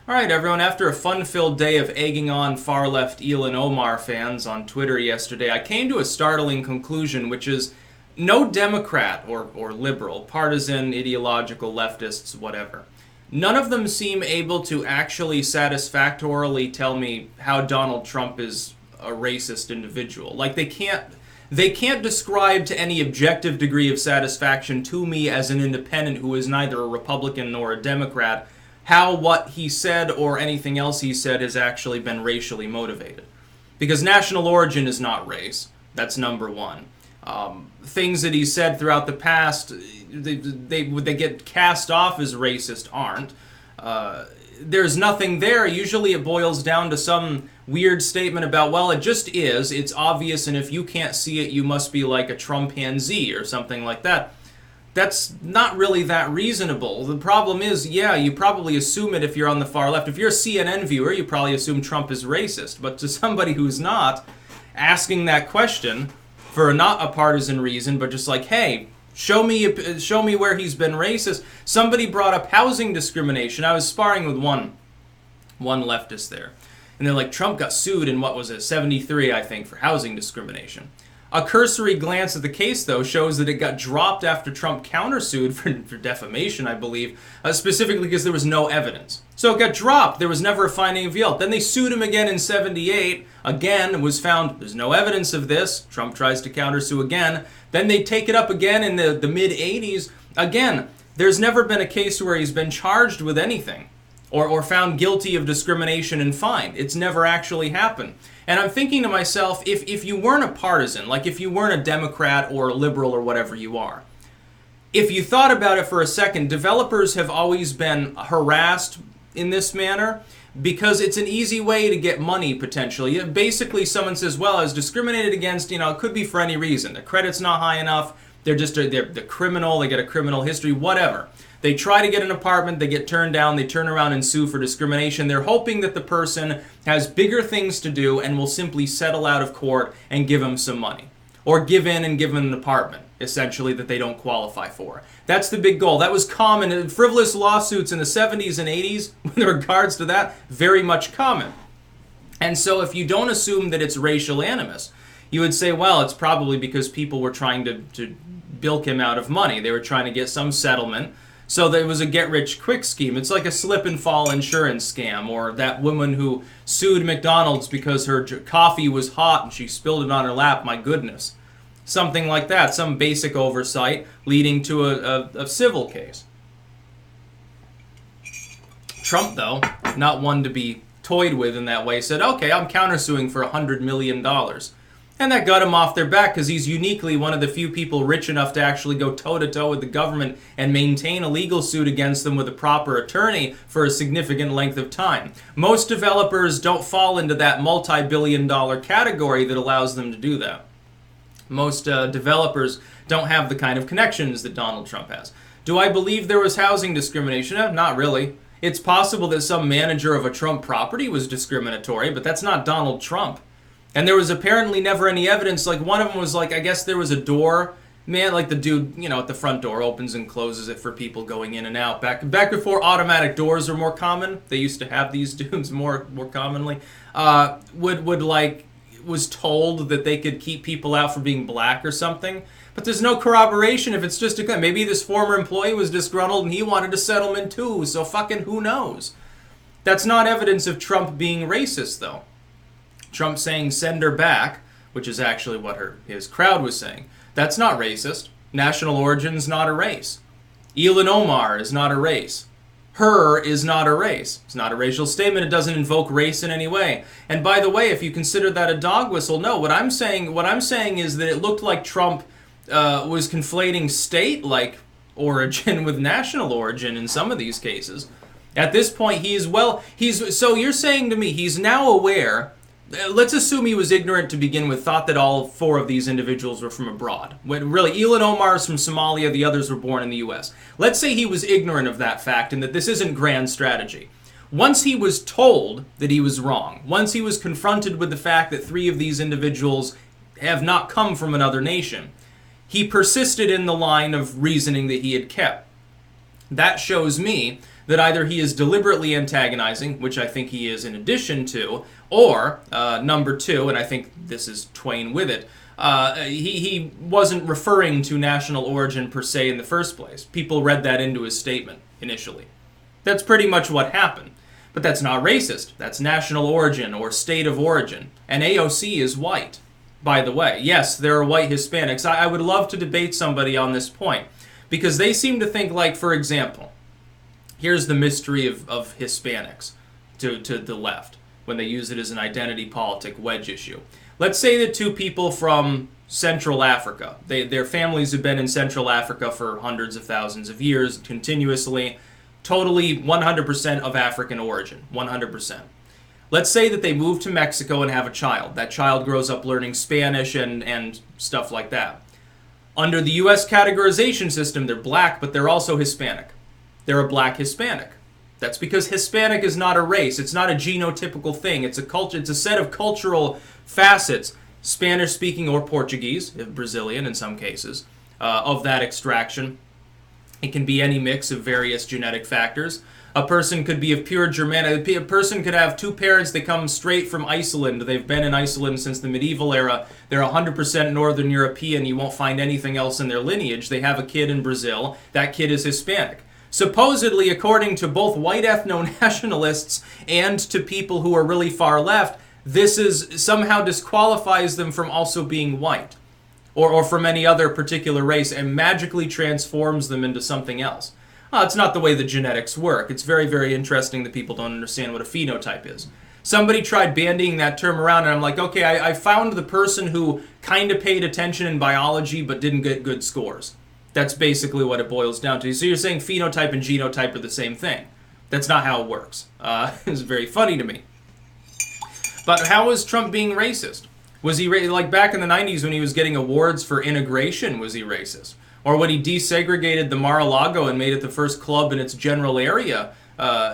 Alright everyone, after a fun-filled day of egging on far-left Elon Omar fans on Twitter yesterday, I came to a startling conclusion, which is no Democrat or liberal, partisan, ideological, leftists, whatever, none of them seem able to actually satisfactorily tell me how Donald Trump is a racist individual. Like, they can't describe to any objective degree of satisfaction to me as an independent who is neither a Republican nor a Democrat how what he said or anything else he said has actually been racially motivated. Because national origin is not race. That's number one. Things that he said throughout the past, they get cast off as racist aren't. There's nothing there. Usually it boils down to some weird statement about, well, it just is, it's obvious, and if you can't see it, you must be like a Trumpanzee or something like that. That's not really that reasonable. The problem is, yeah, you probably assume it if you're on the far left. If you're a CNN viewer, you probably assume Trump is racist. But to somebody who's not, asking that question for not a partisan reason, but just like, hey, show me where he's been racist. Somebody brought up housing discrimination. I was sparring with one leftist there. And they're like, Trump got sued in, what was it, 73, I think, for housing discrimination. A cursory glance at the case, though, shows that it got dropped after Trump countersued for defamation, I believe, specifically because there was no evidence. So it got dropped. There was never a finding of guilt. Then they sued him again in 78. Again, it was found there's no evidence of this. Trump tries to countersue again. Then they take it up again in the mid-80s. Again, there's never been a case where he's been charged with anything or found guilty of discrimination and fined. It's never actually happened. And I'm thinking to myself, if you weren't a partisan, like if you weren't a Democrat or a liberal or whatever you are, if you thought about it for a second, developers have always been harassed in this manner because it's an easy way to get money, potentially. Basically, someone says, well, I was discriminated against, it could be for any reason. The credit's not high enough, they're criminal, they get a criminal history, whatever. They try to get an apartment, they get turned down, they turn around and sue for discrimination. They're hoping that the person has bigger things to do and will simply settle out of court and give them some money. Or give in and give them an apartment, essentially, that they don't qualify for. That's the big goal. That was common in frivolous lawsuits in the 70s and 80s, with regards to that, very much common. And so if you don't assume that it's racial animus, you would say, well, it's probably because people were trying to bilk him out of money. They were trying to get some settlement. So there was a get-rich-quick scheme. It's like a slip-and-fall insurance scam, or that woman who sued McDonald's because her coffee was hot and she spilled it on her lap. My goodness. Something like that. Some basic oversight leading to a civil case. Trump, though, not one to be toyed with in that way, said, okay, I'm countersuing for $100 million. And that got him off their back because he's uniquely one of the few people rich enough to actually go toe-to-toe with the government and maintain a legal suit against them with a proper attorney for a significant length of time. Most developers don't fall into that multi-billion-dollar category that allows them to do that. Most developers don't have the kind of connections that Donald Trump has. Do I believe there was housing discrimination? Not really. It's possible that some manager of a Trump property was discriminatory, but that's not Donald Trump. And there was apparently never any evidence. Like, one of them was like, I guess there was a door, man, like the dude, at the front door opens and closes it for people going in and out. Back before automatic doors were more common, they used to have these dudes more commonly, was told that they could keep people out for being black or something. But there's no corroboration if it's just maybe this former employee was disgruntled and he wanted a settlement too, so fucking who knows? That's not evidence of Trump being racist, though. Trump saying send her back, which is actually what his crowd was saying. That's not racist. National origin's not a race. Elon Omar is not a race. Her is not a race. It's not a racial statement. It doesn't invoke race in any way. And by the way, if you consider that a dog whistle, no. What I'm saying is that it looked like Trump was conflating state-like origin with national origin in some of these cases. At this point, so you're saying to me he's now aware. Let's assume he was ignorant to begin with, thought that all four of these individuals were from abroad. When really, Elon Omar is from Somalia, the others were born in the U.S. Let's say he was ignorant of that fact and that this isn't grand strategy. Once he was told that he was wrong, once he was confronted with the fact that three of these individuals have not come from another nation, he persisted in the line of reasoning that he had kept. That shows me that either he is deliberately antagonizing, which I think he is in addition to, or number two, and I think this is twain with it, he wasn't referring to national origin per se in the first place. People read that into his statement initially. That's pretty much what happened. But that's not racist. That's national origin or state of origin. And AOC is white, by the way. Yes, there are white Hispanics. I would love to debate somebody on this point, because they seem to think, like, for example, here's the mystery of Hispanics to the left when they use it as an identity politic wedge issue. Let's say that two people from Central Africa, their families have been in Central Africa for hundreds of thousands of years, continuously, totally 100% of African origin, 100%. Let's say that they move to Mexico and have a child. That child grows up learning Spanish and stuff like that. Under the U.S. categorization system, they're black, but they're also Hispanic. They're a black Hispanic. That's because Hispanic is not a race. It's not a genotypical thing. It's a culture. It's a set of cultural facets, Spanish-speaking or Portuguese, Brazilian in some cases, of that extraction. It can be any mix of various genetic factors. A person could be of pure Germanic. A person could have two parents that come straight from Iceland. They've been in Iceland since the medieval era. They're 100% Northern European. You won't find anything else in their lineage. They have a kid in Brazil. That kid is Hispanic. Supposedly, according to both white ethno-nationalists and to people who are really far left, this is somehow disqualifies them from also being white. Or from any other particular race, and magically transforms them into something else. It's not the way the genetics work. It's very, very interesting that people don't understand what a phenotype is. Somebody tried bandying that term around, and I'm like, okay, I found the person who kind of paid attention in biology but didn't get good scores. That's basically what it boils down to. So you're saying phenotype and genotype are the same thing. That's not how it works. It's very funny to me. But how is Trump being racist? Was he, like back in the 90s when he was getting awards for integration, was he racist? Or when he desegregated the Mar-a-Lago and made it the first club in its general area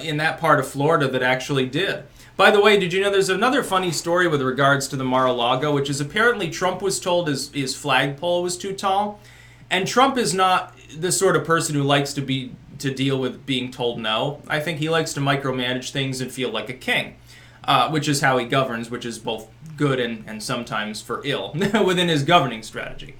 in that part of Florida that actually did? By the way, did you know there's another funny story with regards to the Mar-a-Lago, which is apparently Trump was told his flagpole was too tall. And Trump is not the sort of person who likes to deal with being told no. I think he likes to micromanage things and feel like a king. Which is how he governs, which is both good and sometimes for ill within his governing strategy.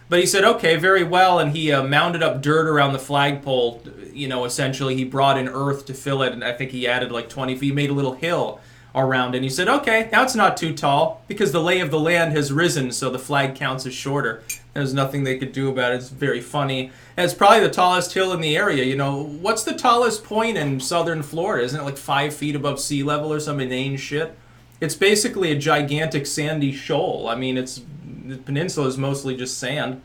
But he said, okay, very well, and he mounded up dirt around the flagpole. Essentially he brought in earth to fill it, and I think he added like 20 feet. He made a little hill around it, and he said, okay, now it's not too tall because the lay of the land has risen, so the flag counts as shorter. There's nothing they could do about it. It's very funny. And it's probably the tallest hill in the area. What's the tallest point in southern Florida? Isn't it like 5 feet above sea level or some inane shit? It's basically a gigantic sandy shoal. I mean, the peninsula is mostly just sand.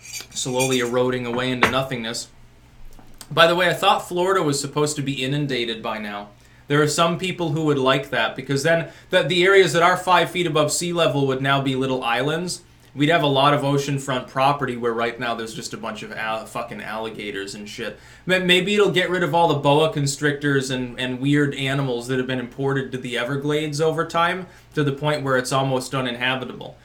Slowly eroding away into nothingness. By the way, I thought Florida was supposed to be inundated by now. There are some people who would like that, because then the areas that are 5 feet above sea level would now be little islands. We'd have a lot of oceanfront property where right now there's just a bunch of fucking alligators and shit. Maybe it'll get rid of all the boa constrictors and weird animals that have been imported to the Everglades over time, to the point where it's almost uninhabitable.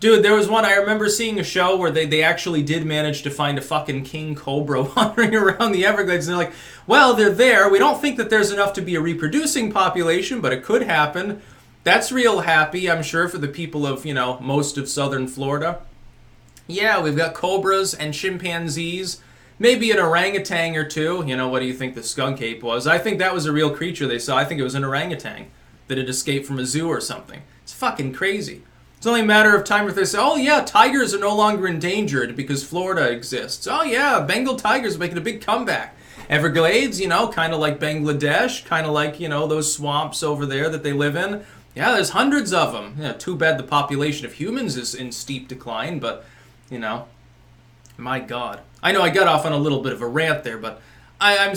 Dude, there was one, I remember seeing a show where they actually did manage to find a fucking king cobra wandering around the Everglades, and they're like, well, they're there. We don't think that there's enough to be a reproducing population, but it could happen. That's real happy, I'm sure, for the people of, most of southern Florida. Yeah, we've got cobras and chimpanzees, maybe an orangutan or two. What do you think the skunk ape was? I think that was a real creature they saw. I think it was an orangutan that had escaped from a zoo or something. It's fucking crazy. It's only a matter of time if they say, oh yeah, tigers are no longer endangered because Florida exists. Oh yeah, Bengal tigers are making a big comeback. Everglades, kind of like Bangladesh, kind of like, those swamps over there that they live in. Yeah, there's hundreds of them. Yeah, too bad the population of humans is in steep decline, but, my God. I know I got off on a little bit of a rant there, but I'm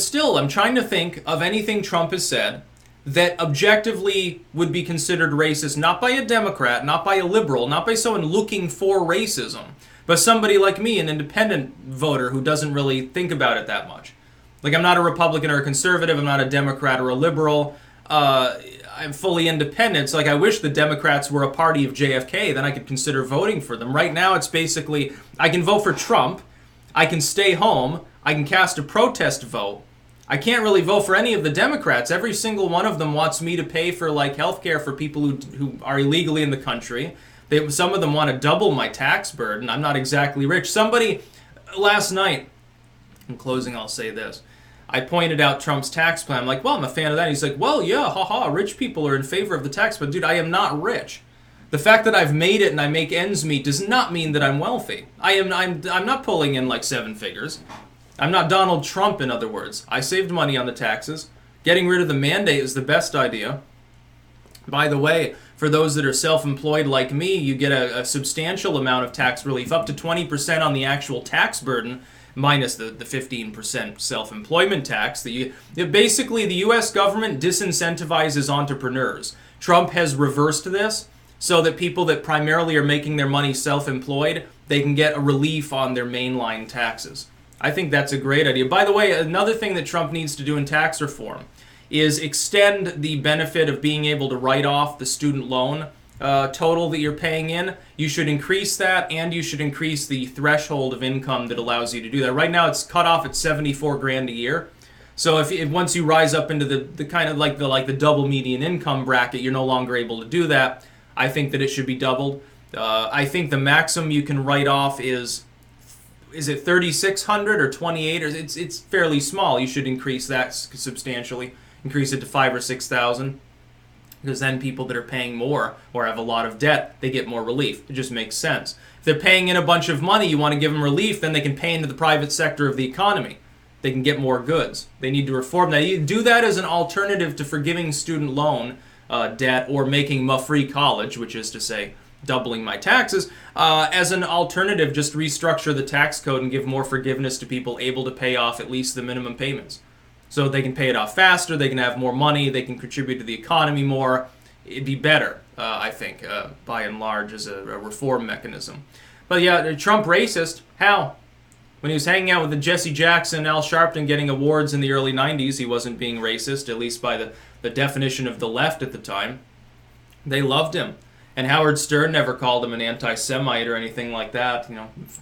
trying to think of anything Trump has said that objectively would be considered racist, not by a Democrat, not by a liberal, not by someone looking for racism, but somebody like me, an independent voter who doesn't really think about it that much. Like, I'm not a Republican or a conservative, I'm not a Democrat or a liberal, I'm fully independent. It's like, I wish the Democrats were a party of JFK, then I could consider voting for them. Right now, it's basically, I can vote for Trump, I can stay home, I can cast a protest vote. I can't really vote for any of the Democrats. Every single one of them wants me to pay for like healthcare for people who are illegally in the country. Some of them want to double my tax burden. I'm not exactly rich. Somebody last night, in closing, I'll say this. I pointed out Trump's tax plan. I'm like, well, I'm a fan of that. He's like, well, yeah, haha, rich people are in favor of the tax. But dude, I am not rich. The fact that I've made it and I make ends meet does not mean that I'm wealthy. I'm not pulling in like 7 figures. I'm not Donald Trump, in other words. I saved money on the taxes. Getting rid of the mandate is the best idea. By the way, for those that are self-employed like me, you get a substantial amount of tax relief, up to 20% on the actual tax burden, minus the 15% self-employment tax. Basically, the U.S. government disincentivizes entrepreneurs. Trump has reversed this so that people that primarily are making their money self-employed, they can get a relief on their mainline taxes. I think that's a great idea. By the way, another thing that Trump needs to do in tax reform is extend the benefit of being able to write off the student loan total that you're paying in. You should increase that, and you should increase the threshold of income that allows you to do that. Right now, it's cut off at 74 grand a year. So if once you rise up into the kind of like the double median income bracket, you're no longer able to do that. I think that it should be doubled. I think the maximum you can write off is it 3,600 or 28? Or it's fairly small. You should increase that substantially. Increase it to 5,000 or 6,000, because then people that are paying more or have a lot of debt, they get more relief. It just makes sense. If they're paying in a bunch of money, you want to give them relief, then they can pay into the private sector of the economy. They can get more goods. They need to reform that. You do that as an alternative to forgiving student loan debt or making free college, which is to say doubling my taxes. As an alternative, just restructure the tax code and give more forgiveness to people able to pay off at least the minimum payments. So they can pay it off faster, they can have more money, they can contribute to the economy more. It'd be better, I think, by and large, as a reform mechanism. But yeah, Trump racist, how? When he was hanging out with the Jesse Jackson, Al Sharpton getting awards in the early 90s, he wasn't being racist, at least by the definition of the left at the time. They loved him. And Howard Stern never called him an anti-Semite or anything like that,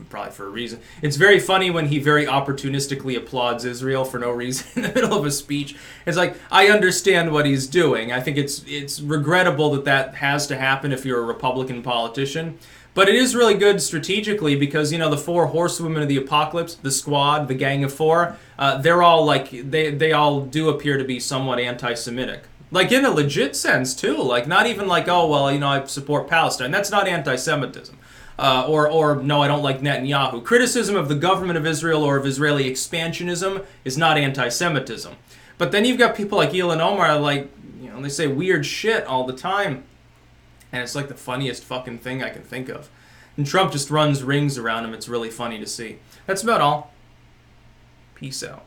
probably for a reason. It's very funny when he very opportunistically applauds Israel for no reason in the middle of a speech. It's like, I understand what he's doing. I think it's regrettable that has to happen if you're a Republican politician. But it is really good strategically because, the 4 horsewomen of the apocalypse, the Squad, the Gang of 4, they're all like, they all do appear to be somewhat anti-Semitic. Like, in a legit sense, too. Like, not even like, oh, well, I support Palestine. That's not anti-Semitism. Or no, I don't like Netanyahu. Criticism of the government of Israel or of Israeli expansionism is not anti-Semitism. But then you've got people like Elon Omar, like, they say weird shit all the time. And it's like the funniest fucking thing I can think of. And Trump just runs rings around him. It's really funny to see. That's about all. Peace out.